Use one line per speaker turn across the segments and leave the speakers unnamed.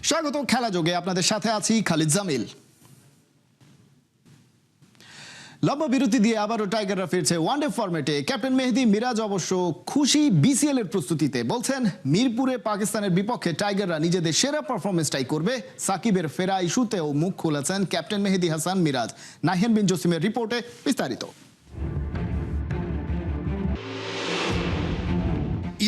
স্বাগত খেলা যোগে, আপনাদের সাথে আছি খালিদ জামিল। লম্বা বিরতি দিয়ে আবারও টাইগাররা ফিরছে ওয়ানডে ফরম্যাটে। ক্যাপ্টেন মেহেদী মিরাজ অবশ্য খুশি বিসিএল এর প্রস্তুতিতে। বলছেন মিরপুরে পাকিস্তানের বিপক্ষে টাইগাররা নিজেদের সেরা পারফরমেন্সটাই করবে। সাকিবের ফেরা ইস্যুতেও মুখ খুলেছেন ক্যাপ্টেন মেহেদী হাসান মিরাজ। নাহিয়ান বিন জসিমের রিপোর্টে বিস্তারিত।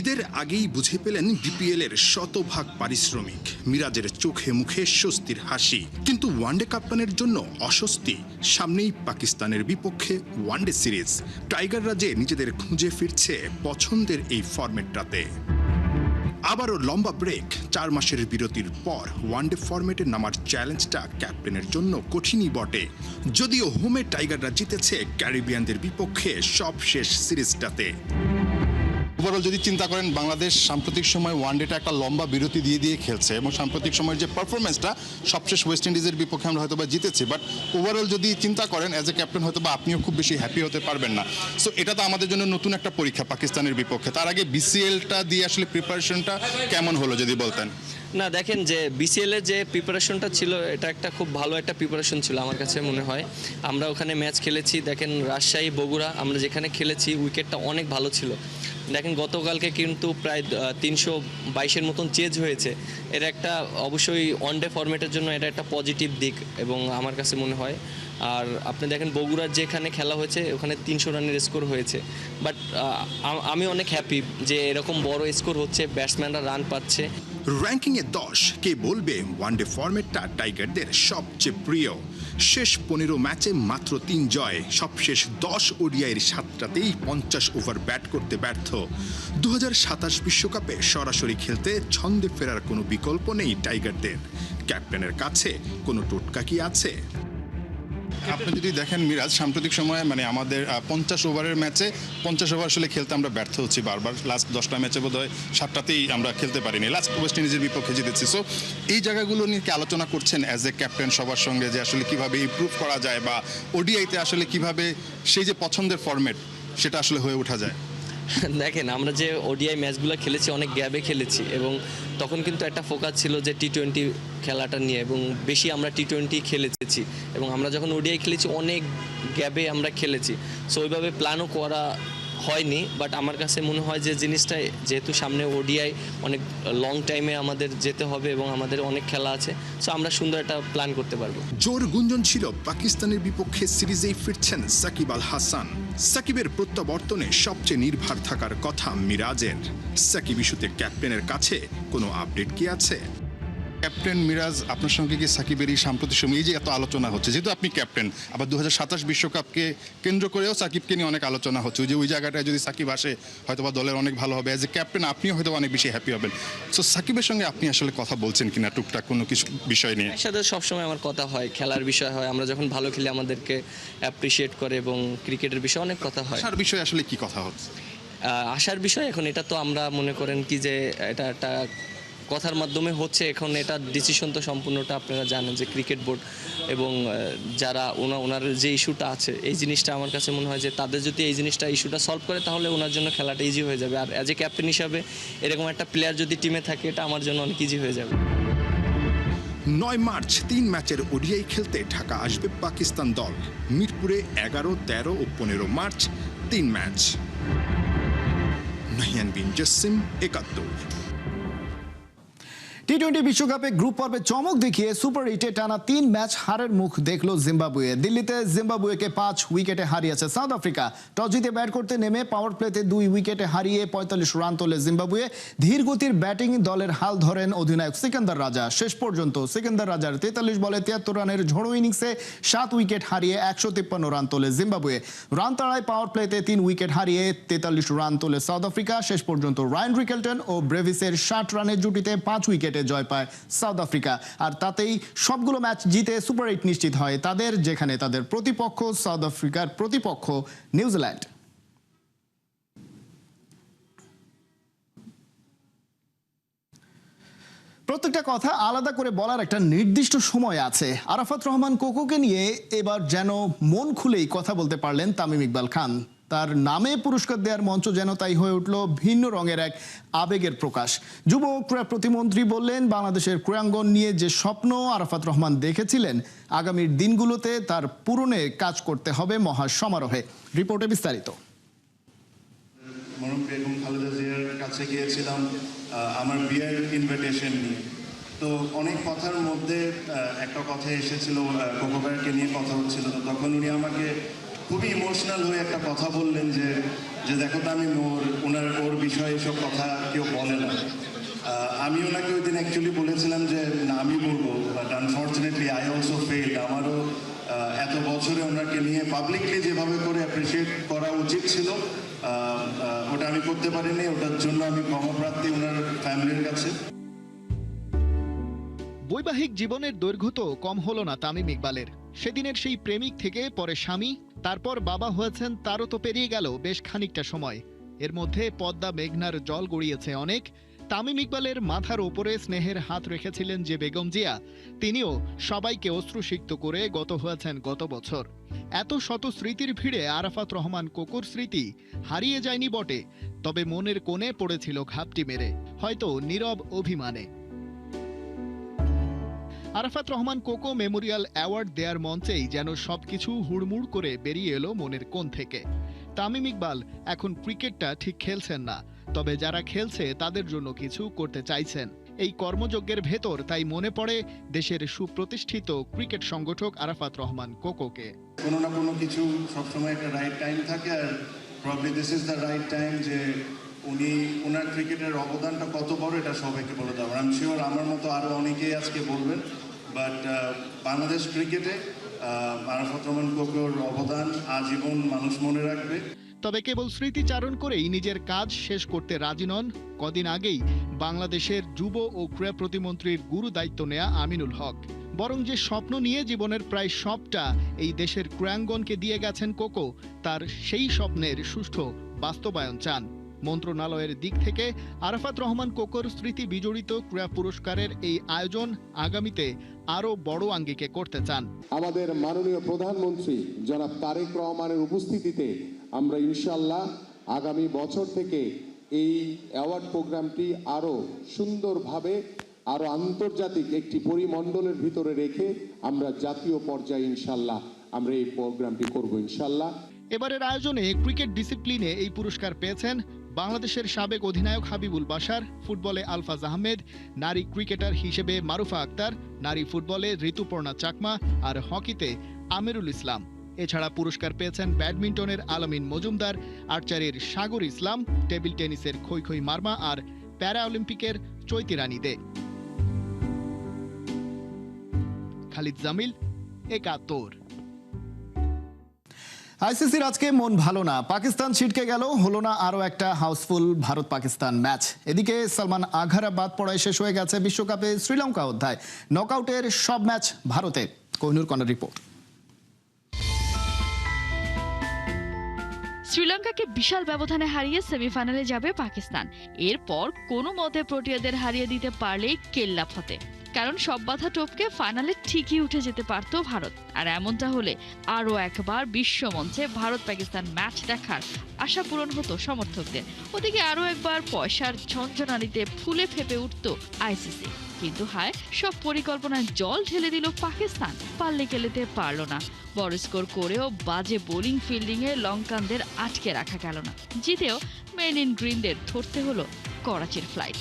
ঈদের আগেই বুঝে পেলেন বিপিএল এর শতভাগ পারিশ্রমিক। মিরাজের চোখে মুখে স্বস্তির হাসি, কিন্তু ওয়ানডে কাপ্তানের জন্য অস্বস্তি। সামনেই পাকিস্তানের বিপক্ষে ওয়ানডে সিরিজ। টাইগাররা যে নিজেদের খুঁজে ফিরছে পছন্দের এই ফরম্যাটটাতে। আবারও লম্বা ব্রেক, 4 মাসের বিরতির পর ওয়ানডে ফরম্যাটে নামার চ্যালেঞ্জটা ক্যাপ্টেনের জন্য কঠিনই বটে। যদিও হোমে টাইগাররা জিতেছে ক্যারিবিয়ানদের বিপক্ষে সব শেষ সিরিজটাতে।
ওভারঅল যদি চিন্তা করেন, বাংলাদেশ সাম্প্রতিক সময় ওয়ানডেটা একটা লম্বা বিরতি দিয়ে খেলছে এবং সাম্প্রতিক সময়ের যে পারফরমেন্সটা সবশেষ ওয়েস্ট ইন্ডিজের বিপক্ষে আমরা হয়তো বা জিতেছি, বাট ওভারঅল যদি চিন্তা করেন অ্যাজ এ ক্যাপ্টেন হয়তো বা আপনিও খুব বেশি হ্যাপি হতে পারবেন না। সো এটা তো আমাদের জন্য নতুন একটা পরীক্ষা পাকিস্তানের বিপক্ষে। তার আগে বিসিএলটা দিয়ে আসলে প্রিপারেশনটা কেমন হলো যদি বলতেন।
না, দেখেন যে বিসিএল এর যে প্রিপারেশনটা ছিল, এটা একটা খুব ভালো একটা প্রিপারেশন ছিল আমার কাছে মনে হয়। আমরা ওখানে ম্যাচ খেলেছি, দেখেন রাজশাহী বগুড়া আমরা যেখানে খেলেছি উইকেটটা অনেক ভালো ছিল। দেখেন গতকালকে কিন্তু প্রায় 322-এর মতন চেঞ্জ হয়েছে। এটা একটা অবশ্যই ওয়ানডে ফরম্যাটের জন্য এটা একটা পজিটিভ দিক এবং আমার কাছে মনে হয়। আর আপনি দেখেন বগুড়ার যেখানে খেলা হয়েছে ওখানে 300 রানের স্কোর হয়েছে। বাট আমি অনেক হ্যাপি যে এরকম বড় স্কোর হচ্ছে, ব্যাটসম্যানরা রান পাচ্ছে।
র্যাঙ্কিংয়ে 10, কে বলবে ওয়ানডে ফরম্যাটটা টাইগারদের সবচেয়ে প্রিয়। শেষ 15 ম্যাচে মাত্র 3 জয়, সবশেষ 10 ওডিআইয়ের 7টাতেই 50 ওভার ব্যাট করতে ব্যর্থ। 2027 বিশ্বকাপে সরাসরি খেলতে ছন্দে ফেরার কোনো বিকল্প নেই টাইগারদের। ক্যাপ্টেনের কাছে কোনো টোটকা কি আছে?
আপনি যদি দেখেন মিরাজ, সাম্প্রতিক সময়ে মানে আমাদের 50 ওভারের ম্যাচে 50 ওভার আসলে খেলতে আমরা ব্যর্থ হচ্ছি বারবার। লাস্ট 10টা ম্যাচে বোধহয় 7টাতেই আমরা খেলতে পারিনি। লাস্ট ওয়েস্ট ইন্ডিজের বিপক্ষে জিতেছি। সো এই জায়গাগুলো নিয়ে কি আলোচনা করছেন অ্যাজ এ ক্যাপ্টেন সবার সঙ্গে, যে আসলে কিভাবে ইমপ্রুভ করা যায় বা ওডিআইতে আসলে কিভাবে সেই যে পছন্দের ফরম্যাট সেটা আসলে হয়ে ওঠা যায়?
দেখেন আমরা যে ওডিআই ম্যাচগুলো খেলেছি অনেক গ্যাপে খেলেছি এবং তখন কিন্তু একটা ফোকাস ছিল যে টি-20 খেলাটা নিয়ে এবং বেশি আমরা টি-20 খেলেছি এবং আমরা যখন ওডিআই খেলেছি অনেক গ্যাপে আমরা খেলেছি। সো ওইভাবে প্ল্যানও করা হয়নি। বাট আমার কাছে মনে হয় যে জিনিসটা যেহেতু সামনে ওডিআই অনেক লং টাইমে আমাদের যেতে হবে এবং আমাদের অনেক খেলা আছে, সো আমরা সুন্দর একটা প্ল্যান করতে পারবো।
জোর গুঞ্জন ছিল পাকিস্তানের বিপক্ষে সিরিজেই ফিরছেন সাকিব আল হাসান। সাকিবের প্রত্যাবর্তনে সবচেয়ে নির্ভর থাকার কথা মিরাজের। সাকিব ইস্যুতে ক্যাপ্টেনের কাছে কোনো আপডেট কি আছে?
ক্যাপ্টেন মিরাজ, আপনার সঙ্গে কি সাকিবের এই সাম্প্রতিক সময় এই যে এত আলোচনা হচ্ছে, যেহেতু আপনি ক্যাপ্টেন, আবার 2027 বিশ্বকাপকে কেন্দ্র করেও সাকিবকে নিয়ে অনেক আলোচনা হচ্ছে, যে ওই জায়গাটায় যদি সাকিব আসে হয়তো বা দলের অনেক ভালো হবে। অ্যাজ এ ক্যাপ্টেন আপনিও হয়তো অনেক বেশি হ্যাপি হবেন। সো সাকিবের সঙ্গে আপনি আসলে কথা বলছেন কিনা টুকটাক কোনো কিছু বিষয় নিয়ে?
একসাথে সবসময় আমার কথা হয়, খেলার বিষয় হয়, আমরা যখন ভালো খেলি আমাদেরকে অ্যাপ্রিসিয়েট করে এবং ক্রিকেটের বিষয়ে অনেক কথা হয়।
আসার বিষয়ে আসলে কি কথা হচ্ছে?
আসার বিষয় এখন এটা তো আমরা মনে করেন কি যে এটা একটা কথার মাধ্যমে হচ্ছে। এখন এটা ডিসিশন তো সম্পূর্ণটা আপনারা জানেন যে ক্রিকেট বোর্ড এবং যারা ওনার যে ইস্যুটা আছে, এই জিনিসটা আমার কাছে মনে হয় যে তাদের যদি এই জিনিসটা ইস্যুটা সলভ করে তাহলে ওনার জন্য খেলাটা ইজি হয়ে যাবে। আর অ্যাজ এ ক্যাপ্টেন হিসাবে এরকম একটা প্লেয়ার যদি টিমে থাকে এটা আমার জন্য অনেক ইজি হয়ে যাবে।
9 মার্চ 3 ম্যাচের ওডিআই খেলতে ঢাকা আসবে পাকিস্তান দল। মিরপুরে 11, 13 ও 15 মার্চ 3 ম্যাচ। নাহিয়ান বিন জসিম, 71।
টি-20 বিশ্বকাপে গ্রুপ পর্বে চমক দেখিয়ে সুপার 8-এ টানা 3 ম্যাচ হারের মুখ দেখল জিম্বাবুয়ে। দিল্লিতে জিম্বাবুয়েকে 5 উইকেটে হারিয়েছে সাউথ আফ্রিকা। টস জিতে ব্যাট করতে নেমে পাওয়ার প্লেতে 2 উইকেটে হারিয়ে 45 রান তোলে জিম্বাবুয়ে। ধীর গতির ব্যাটিং দলের হাল ধরেন অধিনায়ক সিকান্দার রাজা। শেষ পর্যন্ত সিকান্দার রাজার 43 বলে 73 রানের ঝড়ো ইনিংসে 7 উইকেট হারিয়ে 153 রান তোলে জিম্বাবুয়ে। রান তাড়ায় পাওয়ার প্লেতে 3 উইকেট হারিয়ে 43 রান তোলে সাউথ আফ্রিকা। শেষ পর্যন্ত রায়ান রিকেলটন ও ব্রেভিসের 60 রানের জুটিতে 5 উইকেট জয় পায় সাউথ আফ্রিকা। আর তাতেই সবগুলো ম্যাচ জিতে সুপার 8 নিশ্চিত হয় তাদের, যেখানে তাদের প্রতিপক্ষ সাউথ আফ্রিকার প্রতিপক্ষ নিউজিল্যান্ড। প্রত্যেকটা কথা আলাদা করে বলার একটা নির্দিষ্ট সময় আছে। আরাফাত রহমান কোকোকে নিয়ে এবার যেন মন খুলেই কথা বলতে পারলেন তামিম ইকবাল খান। তার নামে পুরস্কার দেওয়ার মঞ্চ যেন তাই হয়ে উঠল ভিন্ন রঙের এক আবেগের প্রকাশ। যুব ও ক্রীড়া প্রতিমন্ত্রী বললেন, বাংলাদেশের ক্রীড়াঙ্গন নিয়ে যে স্বপ্ন আরাফাত রহমান দেখেছিলেন, আগামীর দিনগুলোতে তার পূরণে কাজ করতে হবে মহা সমারোহে। রিপোর্টে বিস্তারিত।
মরম বেগম খালেদা জিয়ার কাছে গিয়েছিলাম আমার বিয়ের ইনভিটেশন নিয়ে। তো অনেক কথার মধ্যে একটা কথা এসেছিল, কোকো ভাইয়াকে নিয়ে কথা হচ্ছিল। তো তখন উনি আমাকে খুবই ইমোশনাল হয়ে একটা কথা বললেন যে দেখো তো আমি ওর বিষয়ে এসব কথা কেউ বলে না। আমি ওনাকে ওই দিন অ্যাকচুয়ালি বলেছিলাম যে না, আমি বলবো, but unfortunately I also failed. আমারও এত বছরে ওনাকে নিয়ে পাবলিকলি যেভাবে করে অ্যাপ্রিসিয়েট করা উচিত ছিল, ওটা আমি করতে পারিনি। ওটার জন্য আমি ক্ষমাপ্রার্থী ওনার ফ্যামিলির কাছে।
বৈবাহিক জীবনের দৈর্ঘ্য তো কম হলো না তামিম ইকবালের। সেদিনের সেই প্রেমিক থেকে পরে স্বামী, তারপর বাবা হয়েছেন, তারও তো পেরিয়ে গেল বেশ খানিকটা সময়। এর মধ্যে পদ্মা মেঘনার জল গড়িয়েছে অনেক। তামিম ইকবালের মাথার ওপরে স্নেহের হাত রেখেছিলেন যে বেগম জিয়া, তিনিও সবাইকে অশ্রুসিক্ত করে গত হয়েছেন গত বছর। এত শত স্মৃতির ভিড়ে আরাফাত রহমান কোকোর স্মৃতি হারিয়ে যায়নি বটে, তবে মনের কোণে পড়েছিল ঘাপটি মেরে, হয়তো নীরব অভিমানে। আরাফাত রহমান কোকো মেমোরিয়াল অ্যাওয়ার্ড দেয়ার মঞ্চেই যেন সবকিছু হুড়মুড় করে বেরিয়ে এলো মনের কোণ থেকে। তামিম ইকবাল এখন ক্রিকেটটা ঠিক খেলছেন না, তবে যারা খেলছে তাদের জন্য কিছু করতে চাইছেন। এই কর্মযজ্ঞের ভেতর তাই মনে পড়ে দেশের সুপ্রতিষ্ঠিত ক্রিকেট সংগঠক আরাফাত রহমান কোকোকে।
কোনো না কোনো কিছু সবসময় একটা রাইট টাইম থাকে, আর probably this is the right time যে ওনার ক্রিকেটের অবদানটা কত বড় এটা সবাইকে বলে দেওয়া। আই এম শিওর আমার মতো আরও অনেকেই আজকে বলবেন, বাট বাংলাদেশ ক্রিকেটে আরাফাত রহমান কোকোর অবদান আজীবন মানুষ মনে রাখবে।
তবে কেবল স্মৃতিচারণ করেই নিজের কাজ শেষ করতে রাজি নন কদিন আগেই বাংলাদেশের যুব ও ক্রীড়া প্রতিমন্ত্রীর গুরু দায়িত্ব নেয়া আমিনুল হক। বরং যে স্বপ্ন নিয়ে জীবনের প্রায় সবটা এই দেশের ক্রীড়াঙ্গনকে দিয়ে গেছেন কোকো, তার সেই স্বপ্নের সুষ্ঠু বাস্তবায়ন চান। মন্ত্রণালয়ের দিক থেকে আরাফাত রহমান কোকোর স্মৃতি বিজড়িত ক্রীড়া পুরস্কারের এই আয়োজন আগামীতে আরও বড় আঙ্গিকে করতে চান।
আমাদের মাননীয় প্রধানমন্ত্রী জনাব তারেক রহমানের উপস্থিতিতে আমরা ইনশাল্লাহ আগামী বছর থেকে এই অ্যাওয়ার্ড প্রোগ্রামটি আরও সুন্দরভাবে, আরও আন্তর্জাতিক একটি পরিমণ্ডলের ভিতরে রেখে আমরা জাতীয় পর্যায়ে ইনশাল্লাহ আমরা এই প্রোগ্রামটি করব ইনশাল্লাহ।
এবারের আয়োজনে ক্রিকেট ডিসিপ্লিনে এই পুরস্কার পেয়েছেন বাংলাদেশের সাবেক অধিনায়ক হাবিবুল বাশার, ফুটবলে আলফাজ আহমেদ, নারী ক্রিকেটার হিসেবে মারুফা আক্তার, নারী ফুটবলে ঋতুপর্ণা চাকমা আর হকিতে আমিরুল ইসলাম। এছাড়া পুরস্কার পেয়েছেন ব্যাডমিন্টনের আলামিন মজুমদার, আর্চারির সাগর ইসলাম, টেবিল টেনিসের খৈখৈ মার্মা আর প্যারা অলিম্পিকের চৈতি রানী দে। খালিদ জামিল, একাত্তর। আইসিসির আজকে মন ভালো না। পাকিস্তান ছিটকে গেল, হলো না আরও একটা হাউসফুল ভারত পাকিস্তান ম্যাচ। এদিকে সালমান আঘারা বাদ পড়ায় শেষ হয়ে গেছে বিশ্বকাপে শ্রীলঙ্কা অধ্যায়। নকআউটের সব ম্যাচ ভারতে। Kohinoor corner report.
শ্রীলঙ্কাকে বিশাল ব্যবধানে হারিয়ে সেমিফাইনালে যাবে পাকিস্তান। এরপর কোনো মতে প্রোটিয়াদের হারিয়ে দিতে পারলেই কেল্লা ফতে, কারণ সব বাধা টপকে ফাইনালে ঠিকই উঠে যেতে পারত ভারত। আর এমনটা হলে আরও একবার বিশ্ব মঞ্চে ভারত পাকিস্তান ম্যাচ দেখার আশা পূরণ হতো সমর্থকদের। ওদিকে আরও একবার পয়সার ঝঞ্ঝনানিতে ফুলে ফেপে উঠত আইসিসি। কিন্তু হায়, সব পরিকল্পনায় জল ঢেলে দিল পাকিস্তান। পাল্লে খেলতে পারল না। বড় স্কোর করেও বাজে বোলিং ফিল্ডিংয়ে লঙ্কানদের আটকে রাখা গেল না। জিতেও মেন ইন গ্রিনদের ধরতে হলো করাচির ফ্লাইট।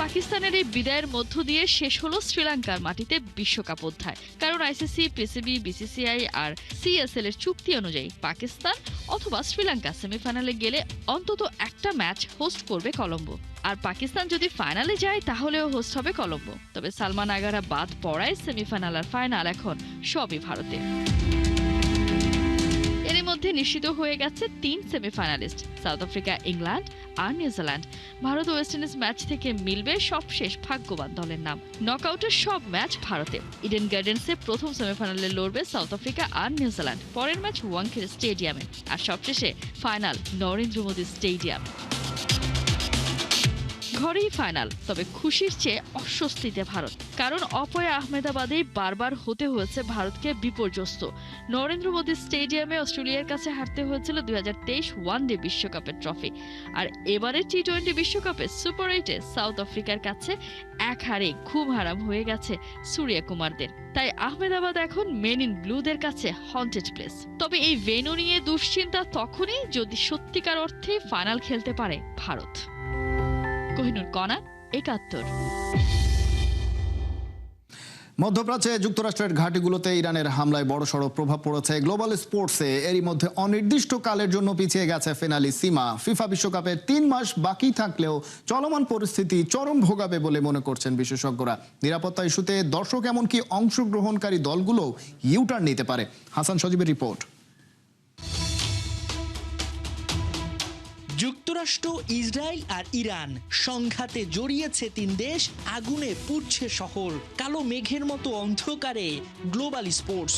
পাকিস্তানের এই বিদায়ের মধ্য দিয়ে শেষ হলো শ্রীলঙ্কার মাটিতে বিশ্বকাপ অধ্যায়। কারণ আইসিসি, পিসিবি, বিসিসিআই আর সিএসএল এর চুক্তি অনুযায়ী পাকিস্তান অথবা শ্রীলঙ্কা সেমিফাইনালে গেলে অন্তত একটা ম্যাচ হোস্ট করবে কলম্বো। আর পাকিস্তান যদি ফাইনালে যায় তাহলেও হোস্ট হবে কলম্বো। তবে সালমান আগারা বাদ পড়ায় সেমিফাইনাল আর ফাইনাল এখন সবই ভারতে। এর মধ্যে নিশ্চিত হয়ে গেছে 3 সেমিফাইনালিস্ট, সাউথ আফ্রিকা, ইংল্যান্ড আর New Zealand. Bharat West Indies match থেকে মিলবে সবশেষ ভাগ্যবান দলের নাম। নকআউটের সব ম্যাচ ভারতে। ইডেন গার্ডেন্সে প্রথম সেমিফাইনালে লড়বে সাউথ আফ্রিকা আর নিউজিল্যান্ড। পরের ম্যাচ ওয়াংখেড়ে স্টেডিয়ামে, আর সবশেষে ফাইনাল নরেন্দ্র মোদী স্টেডিয়াম। ঘরেই ফাইনাল, তবে খুশির চেয়ে অস্বস্তিতে ভারত। কারণ অপয়া আহমেদাবাদেই বারবার হতে হয়েছে ভারতকে বিপর্যস্ত। নরেন্দ্র মোদী স্টেডিয়ামে অস্ট্রেলিয়ার কাছে হারতে হয়েছিল 2023 ওয়ানডে বিশ্বকাপের ট্রফি। আর এবারে টি-20 বিশ্বকাপে সুপার 8-এ সাউথ আফ্রিকার কাছে এক হারে ঘুম হারাম হয়ে গেছে সূর্য কুমারদের। তাই আহমেদাবাদ এখন মেন ইন ব্লুদের কাছে হন্টেড প্লেস। তবে এই ভেন্যু নিয়ে দুশ্চিন্তা তখনই যদি সত্যিকার অর্থে ফাইনাল খেলতে পারে ভারত। কোহিনুর কণা, 71।
মধ্যপ্রাচ্যে যুক্তরাষ্ট্রের ঘাঁটিগুলোতে ইরানের হামলায় বড়সড় প্রভাব পড়েছে গ্লোবাল স্পোর্টসে। এরই মধ্যে অনির্দিষ্টকালের জন্য পিছিয়ে গেছে ফিনালি সীমা। ফিফা বিশ্বকাপের 3 মাস বাকি থাকলেও চলমান পরিস্থিতি চরম ভোগাবে বলে মনে করছেন বিশেষজ্ঞরা। নিরাপত্তা ইস্যুতে দর্শক এমনকি অংশগ্রহণকারী দলগুলো ইউটার্ন নিতে পারে। হাসান সজীবের রিপোর্ট।
যুক্তরাষ্ট্র, ইসরায়েল আর ইরান সংঘাতে জড়িয়েছে 3 দেশ, আগুনে পুড়ছে শহর, কালো মেঘের মতো অন্ধকারে গ্লোবাল স্পোর্টস।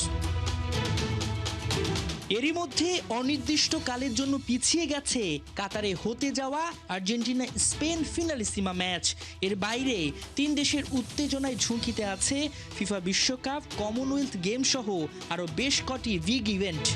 এরই মধ্যে অনির্দিষ্টকালের জন্য পিছিয়ে গেছে কাতারে হতে যাওয়া আর্জেন্টিনা স্পেন ফিনালিসিমা ম্যাচ। এর বাইরে 3 দেশের উত্তেজনায় ঝুঁকিতে আছে ফিফা বিশ্বকাপ, কমনওয়েলথ গেম সহ আরও বেশ কটি বিগ ইভেন্ট।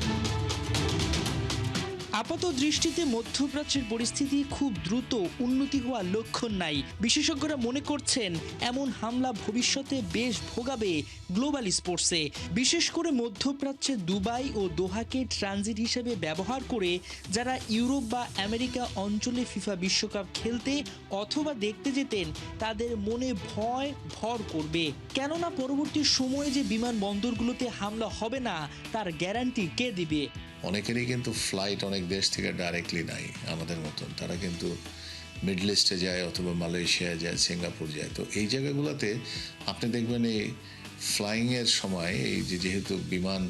আপাত দৃষ্টিতে মধ্যপ্রাচ্যের পরিস্থিতি খুব দ্রুত উন্নতি হওয়ার লক্ষণ নাই। বিশেষজ্ঞরা মনে করছেন এমন হামলা ভবিষ্যতে বেশ ভোগাবে গ্লোবাল স্পোর্টসে, বিশেষ করে মধ্যপ্রাচ্যে দুবাই ও দোহাকে ট্রানজিট হিসেবে ব্যবহার করে যারা ইউরোপ বা আমেরিকা অঞ্চলে ফিফা বিশ্বকাপ খেলতে অথবা দেখতে যেতেন তাদের মনে ভয় ভর করবে। কেননা পরবর্তী সময়ে যে বিমানবন্দরগুলোতে হামলা হবে না তার গ্যারান্টি কে দিবে?
অনেকেরই কিন্তু ফ্লাইট অনেক দেশ থেকে ডাইরেক্টলি নাই আমাদের মতন, তারা কিন্তু মিডল ইস্টে যায় অথবা মালয়েশিয়া যায়, সিঙ্গাপুর যায়। তো এই জায়গাগুলোতে আপনি দেখবেন এই ফ্লাইংয়ের সময় এই যেহেতু বিমান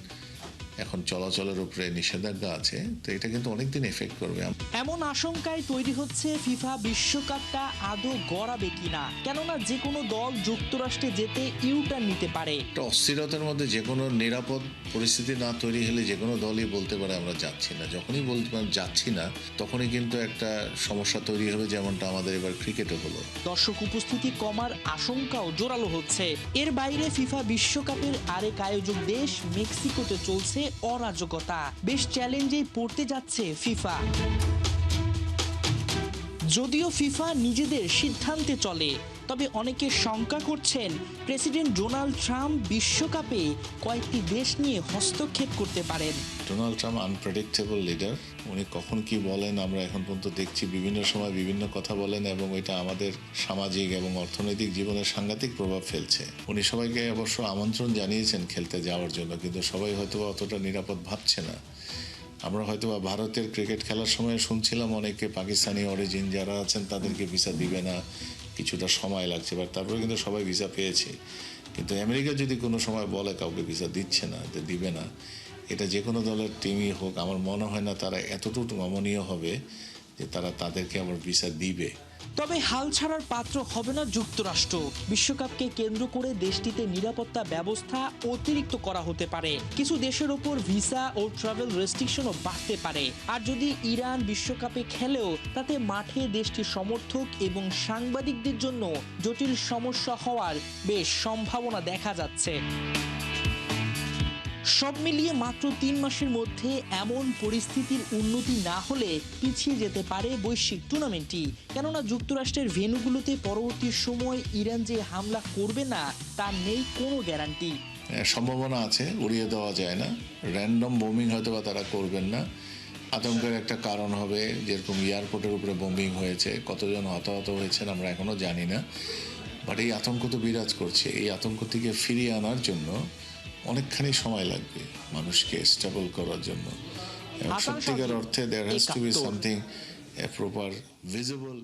এখন চলাচলের উপরে নিষেধাজ্ঞা আছে, তো এটা কিন্তু অনেকদিন এফেক্ট করবে।
এমন আশঙ্কায় তৈরি হচ্ছে ফিফা বিশ্বকাপটা আদৌ গড়াবে কিনা, কেননা যে কোনো দল যুক্তরাষ্ট্রে যেতে ইউটার্ন নিতে পারে।
একটা অস্থিরতার মধ্যে যে কোনো নিরাপদ পরিস্থিতি না তৈরি হলে যে কোনো দলই বলতে পারে আমরা যাচ্ছি না। যখনই বলতে পারেন যাচ্ছি না, তখনই কিন্তু একটা সমস্যা তৈরি হবে, যেমনটা আমাদের এবার ক্রিকেটে হলো।
দর্শক উপস্থিতি কমার আশঙ্কাও জোরালো হচ্ছে। এর বাইরে ফিফা বিশ্বকাপের আরেক আয়োজক দেশ মেক্সিকোতে চলছে অরাজকতা। বেশ চ্যালেঞ্জেই পড়তে যাচ্ছে ফিফা। যদিও ফিফা নিজেদের সিদ্ধান্তে চলে, তবে অনেকে শঙ্কা করছেন প্রেসিডেন্ট ডোনাল্ড ট্রাম্প বিশ্বকাপে কয়েকটি দেশ নিয়ে হস্তক্ষেপ করতে পারেন।
ডোনাল্ড ট্রাম্প আনপ্রেডিক্টেবল লিডার, উনি কখন কি বলেন আমরা এখন পর্যন্ত দেখছি, বিভিন্ন সময় বিভিন্ন কথা বলেন এবং এটা আমাদের সামাজিক এবং অর্থনৈতিক জীবনে সাংঘাতিক প্রভাব ফেলছে। উনি সবাইকে অবশ্য আমন্ত্রণ জানিয়েছেন খেলতে যাওয়ার জন্য, কিন্তু সবাই হয়তো অতটা নিরাপদ ভাবছে না। আমরা হয়তো ভারতের ক্রিকেট খেলার সময় শুনছিলাম অনেকে পাকিস্তানি অরিজিন যারা আছেন তাদেরকে ভিসা দিবে না, কিছুটা সময় লাগছে, বাট তারপরে কিন্তু সবাই ভিসা পেয়েছে। কিন্তু আমেরিকা যদি কোনো সময় বলে কাউকে ভিসা দিচ্ছে না, দিবে না, এটা যে কোনো দলের টিমই হোক, আমার মনে হয় না তারা এতটুকু নমনীয় হবে যে তারা তাদেরকে আবার ভিসা দিবে।
তবে হাল ছাড়ার পাত্র হবে না যুক্তরাষ্ট্র। বিশ্বকাপকে কেন্দ্র করে দেশটিতে নিরাপত্তা ব্যবস্থা অতিরিক্ত করা হতে পারে। কিছু দেশের ওপর ভিসা ও ট্রাভেল রেস্ট্রিকশনও বাড়তে পারে। আর যদি ইরান বিশ্বকাপে খেলেও তাতে মাঠে দেশটির সমর্থক এবং সাংবাদিকদের জন্য জটিল সমস্যা হওয়ার বেশ সম্ভাবনা দেখা যাচ্ছে। সব মিলিয়ে মাত্র 3 মাসের মধ্যে এমন পরিস্থিতির উন্নতি না হলে পিছিয়ে যেতে পারে বৈশ্বিক টুর্নামেন্টটি। কেননা যুক্তরাষ্ট্রের ভেন্যুগুলোতে পরবর্তী সময় ইরান যে হামলা করবে না তার নেই কোনো গ্যারান্টি।
সম্ভাবনা আছে, উড়িয়ে দেওয়া যায় না। র্যান্ডম বোমিং হয়তো বা তারা করবেন না। আতঙ্কের একটা কারণ হবে, যেরকম এয়ারপোর্টের উপরে বোমিং হয়েছে, কতজন হতাহত হয়েছেন আমরা এখনো জানি না, বাট এই আতঙ্ক তো বিরাজ করছে। এই আতঙ্ক থেকে ফিরিয়ে আনার জন্য অনেকখানি সময় লাগবে মানুষকে স্টেবল করার জন্য। সত্যিকার অর্থে there has to be something proper visible.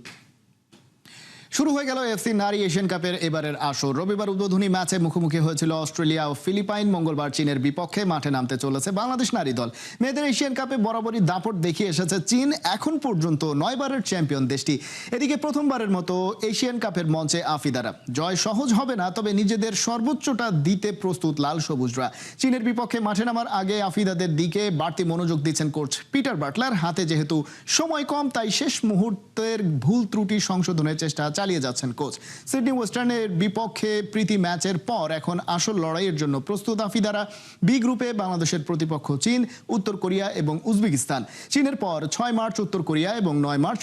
শুরু হয়ে গেল এফসি নারী এশিয়ান কাপের এবারের আসর। রবিবার উদ্বোধনী ম্যাচে মুখোমুখি হয়েছিল অস্ট্রেলিয়া ও ফিলিপাইন। মঙ্গলবার চীনের বিপক্ষে মাঠে নামতে চলেছে বাংলাদেশ নারী দল। মেয়েদের এশিয়ান কাপে বরাবরই দাপট দেখিয়ে এসেছে চীন, এখন পর্যন্ত 9 বারের চ্যাম্পিয়ন দেশটি। এদিকে প্রথমবারের মতো এশিয়ান কাপের মঞ্চে আফিদারা। জয় সহজ হবে না, তবে নিজেদের সর্বোচ্চটা দিতে প্রস্তুত লাল সবুজরা। চীনের বিপক্ষে মাঠে নামার আগে আফিদাদের দিকে বাড়তি মনোযোগ দিচ্ছেন কোচ পিটার বাটলার। হাতে যেহেতু সময় কম, তাই শেষ মুহূর্তের ভুল ত্রুটি সংশোধনের চেষ্টা চালিয়ে যাচ্ছেন কোচ। সিডনি ওয়েস্টার্নের বিপক্ষে প্রীতি ম্যাচের পর এখন আসল লড়াইয়ের জন্য প্রস্তুত আফিদারা। বি গ্রুপে বাংলাদেশের প্রতিপক্ষ চীন, উত্তর কোরিয়া এবং উজবেকিস্তান। চীনের পর 6 মার্চ উত্তর কোরিয়া এবং 9 মার্চ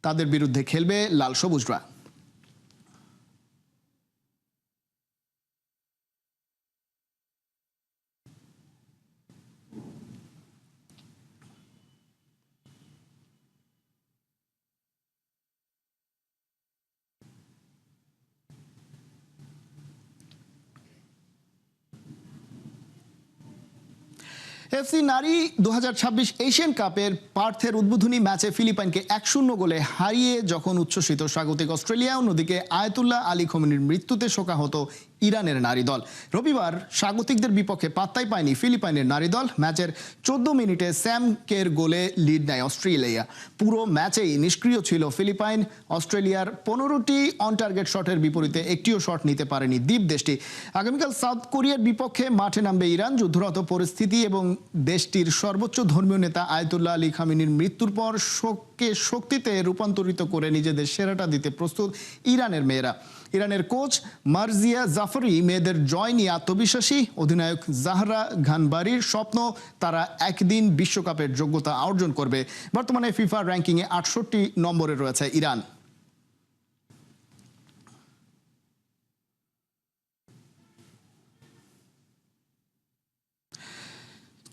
তাদের বিরুদ্ধে খেলবে লাল সবুজরা। এফসি নারী 2026 এশিয়ান কাপের পার্থের উদ্বোধনী ম্যাচে ফিলিপাইনকে 1-0 গোলে হারিয়ে যখন উচ্ছ্বসিত স্বাগতিক অস্ট্রেলিয়া, অন্যদিকে আয়াতুল্লাহ আলী খোমেনির মৃত্যুতে শোকাহত ইরানের নারী দল। রবিবার স্বাগতিকদের বিপক্ষে পাত্তাই পায়নি ফিলিপাইনের নারী দল। ম্যাচের 14 মিনিটে স্যাম কের গোলে লিড নেয় অস্ট্রেলিয়া। পুরো ম্যাচেই নিষ্ক্রিয় ছিল ফিলিপাইন। অস্ট্রেলিয়ার 15টি অন টার্গেট শটের বিপরীতে একটিও শট নিতে পারেনি দ্বীপ দেশটি। আগামীকাল সাউথ কোরিয়ার বিপক্ষে মাঠে নামবে ইরান। যুদ্ধরত পরিস্থিতি এবং দেশটির সর্বোচ্চ ধর্মীয় নেতা আয়াতুল্লাহ আলী খামেনির মৃত্যুর পর শোককে শক্তিতে রূপান্তরিত করে নিজেদের সেরাটা দিতে প্রস্তুত ইরানের মেয়েরা। ইরানের কোচ মার্জিয়া জাফরি মেয়েদের জয় নিয়ে আত্মবিশ্বাসী। অধিনায়ক জাহরা ঘানবারির স্বপ্ন তারা একদিন বিশ্বকাপের যোগ্যতা অর্জন করবে। বর্তমানে ফিফা র্যাঙ্কিংয়ে 68 নম্বরে রয়েছে ইরান।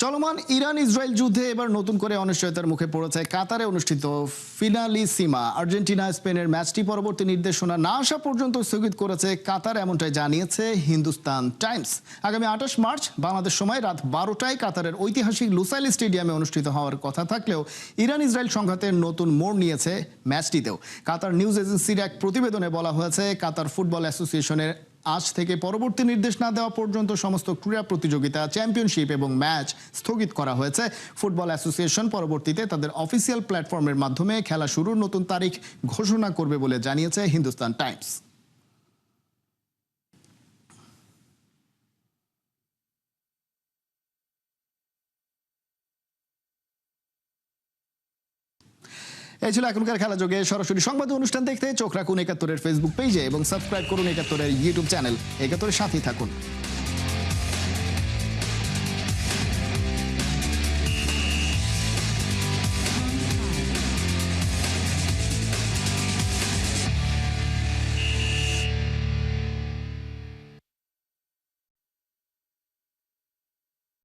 চলমান ইরান ইসরায়েল যুদ্ধে এবার নতুন করে অনিশ্চয়তার মুখে পড়েছে কাতারে অনুষ্ঠিত ফিনালিসিমা। আর্জেন্টিনা স্পেনের ম্যাচটি পরবর্তী নির্দেশনা না আসা পর্যন্ত স্থগিত করেছে কাতার, এমনটাই জানিয়েছে হিন্দুস্তান টাইমস। আগামী 28 মার্চ বাংলাদেশ সময় রাত 12টায় কাতারের ঐতিহাসিক লুসাইল স্টেডিয়ামে অনুষ্ঠিত হওয়ার কথা থাকলেও ইরান ইসরায়েল সংঘাতের নতুন মোড় নিয়েছে ম্যাচটিতেও। কাতার নিউজ এজেন্সির এক প্রতিবেদনে বলা হয়েছে, কাতার ফুটবল অ্যাসোসিয়েশনের আজ থেকে পরবর্তী নির্দেশ না দেওয়া পর্যন্ত সমস্ত ক্রীড়া প্রতিযোগিতা, চ্যাম্পিয়নশিপ এবং ম্যাচ স্থগিত করা হয়েছে। ফুটবল অ্যাসোসিয়েশন পরবর্তীতে তাদের অফিসিয়াল প্ল্যাটফর্মের মাধ্যমে খেলা শুরুর নতুন তারিখ ঘোষণা করবে বলে জানিয়েছে হিন্দুস্তান টাইমস। এই ছিল এখনকার খেলা যোগে। সরাসরি সংবাদ অনুষ্ঠান দেখতে চোখ রাখুন 71-এর ফেসবুক পেজে এবং সাবস্ক্রাইব করুন 71-এর ইউটিউব চ্যানেল। 71-এর সাথেই থাকুন।